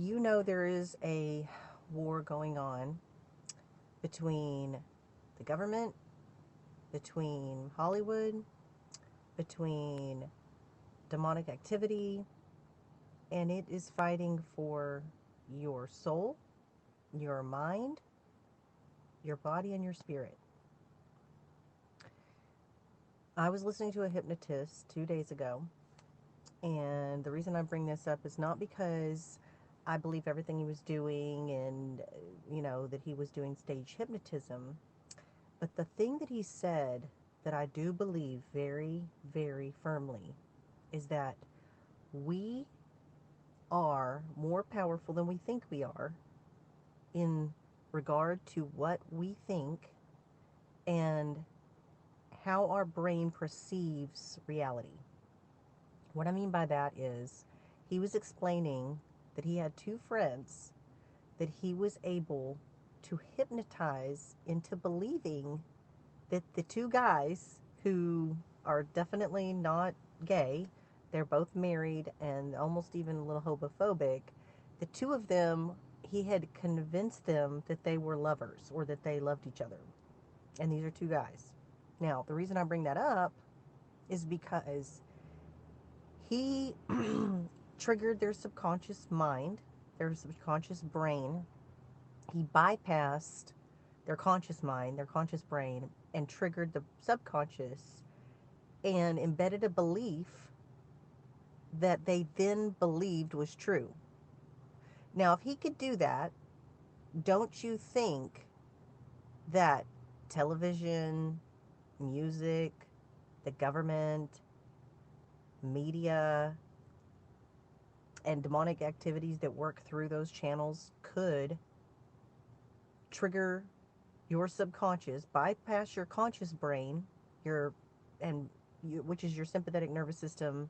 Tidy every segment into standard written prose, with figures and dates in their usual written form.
You know, there is a war going on between the government, between Hollywood, between demonic activity, and it is fighting for your soul, your mind, your body, and your spirit. I was listening to a hypnotist 2 days ago, and the reason I bring this up is not because I believe everything he was doing and, that he was doing stage hypnotism, but the thing that he said that I do believe very, very firmly is that we are more powerful than we think we are in regard to what we think and how our brain perceives reality. What I mean by that is he was explaining that he had two friends that he was able to hypnotize into believing that the two guys who are definitely not gay, they're both married and almost even a little homophobic, the two of them, he had convinced them that they were lovers or that they loved each other. And these are two guys. Now, the reason I bring that up is because he triggered their subconscious mind, their subconscious brain. He bypassed their conscious mind, their conscious brain, and triggered the subconscious and embedded a belief that they then believed was true. Now, if he could do that, don't you think that television, music, the government, media, and demonic activities that work through those channels could trigger your subconscious, bypass your conscious brain, your and which is your sympathetic nervous system,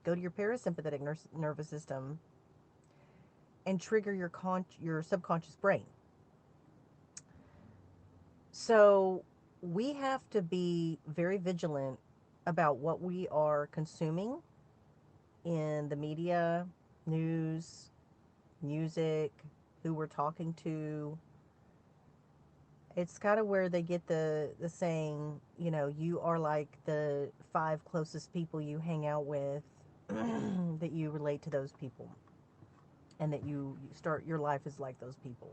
go to your parasympathetic nervous system, and trigger your subconscious brain. So we have to be very vigilant about what we are consuming in the media, news, music, who we're talking to. It's kind of where they get the saying, you are like the five closest people you hang out with, that you relate to those people, and that you start your life is like those people.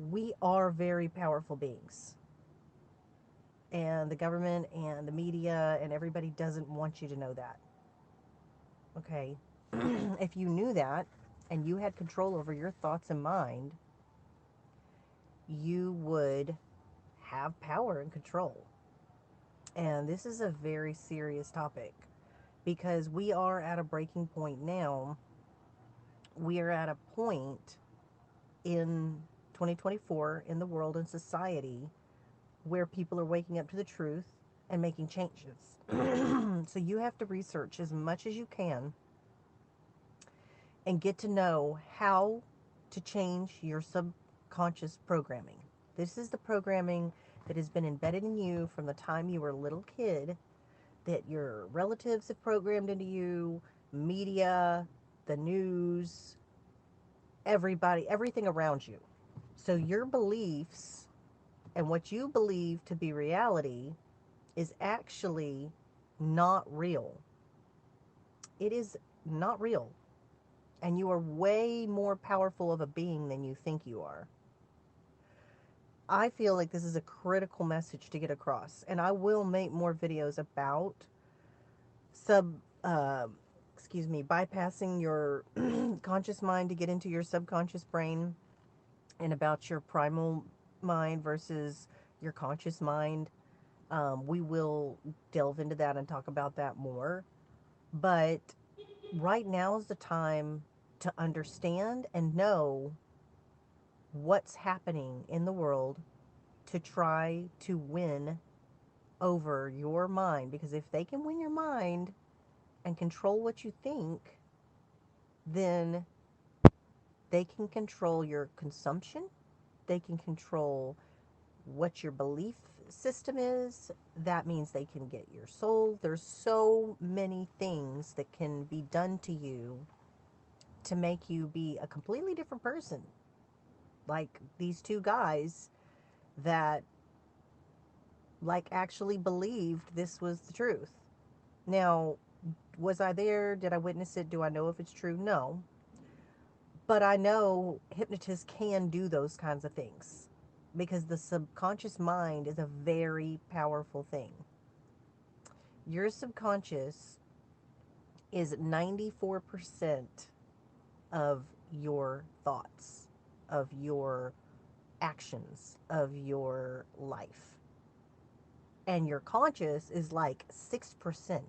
We are very powerful beings, and the government and the media and everybody doesn't want you to know that. Okay? If you knew that and you had control over your thoughts and mind, you would have power and control. And this is a very serious topic because we are at a breaking point now. We are at a point in 2024 in the world and society where people are waking up to the truth and making changes. So you have to research as much as you can and get to know how to change your subconscious programming. This is the programming that has been embedded in you from the time you were a little kid, that your relatives have programmed into you, media, the news, everybody, everything around you. So your beliefs and what you believe to be reality is actually not real. It is not real. And you are way more powerful of a being than you think you are. I feel like this is a critical message to get across. And I will make more videos about sub, uh, bypassing your conscious mind to get into your subconscious brain, and about your primal mind versus your conscious mind. We will delve into that and talk about that more. But right now is the time to understand and know what's happening in the world to try to win over your mind. Because if they can win your mind and control what you think, then they can control your consumption. They can control what your belief system is. That means they can get your soul. There's so many things that can be done to you to make you be a completely different person. Like these two guys that like actually believed this was the truth. Now, was I there? Did I witness it? Do I know if it's true? No. But I know hypnotists can do those kinds of things because the subconscious mind is a very powerful thing. Your subconscious is 94% of your thoughts, of your actions, of your life. And your conscious is like 6%.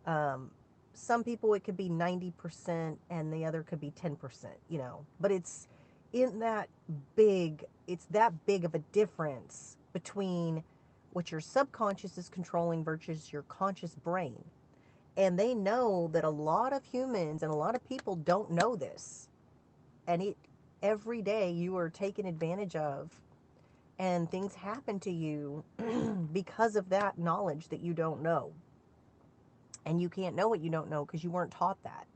Um, some people it could be 90% and the other could be 10%, you know. But it's that big of a difference between what your subconscious is controlling versus your conscious brain. And they know that a lot of humans and a lot of people don't know this. And every day you are taken advantage of and things happen to you because of that knowledge that you don't know. And you can't know what you don't know because you weren't taught that.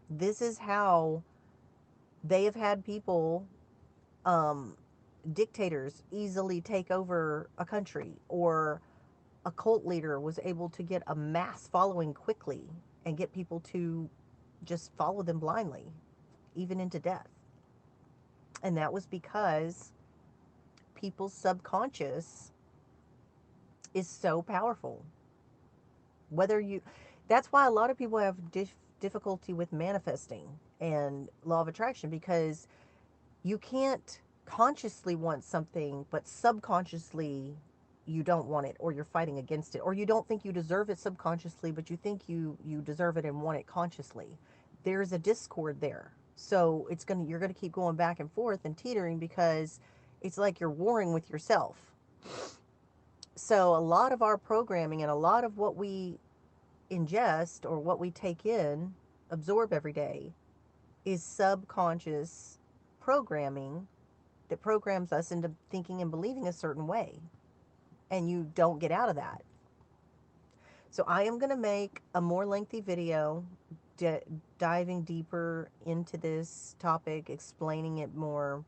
This is how they have had people, dictators, easily take over a country, or a cult leader was able to get a mass following quickly and get people to just follow them blindly, even into death. And that was because people's subconscious is so powerful. Whether you, that's why a lot of people have difficulty with manifesting and law of attraction, because you can't consciously want something, but subconsciously you don't want it, or you're fighting against it, or you don't think you deserve it subconsciously, but you think you deserve it and want it consciously. There's a discord there. So you're gonna keep going back and forth and teetering because it's like you're warring with yourself. So a lot of our programming and a lot of what we ingest or what we take in, absorb every day, is subconscious programming that programs us into thinking and believing a certain way. And you don't get out of that. So I am going to make a more lengthy video diving deeper into this topic, explaining it more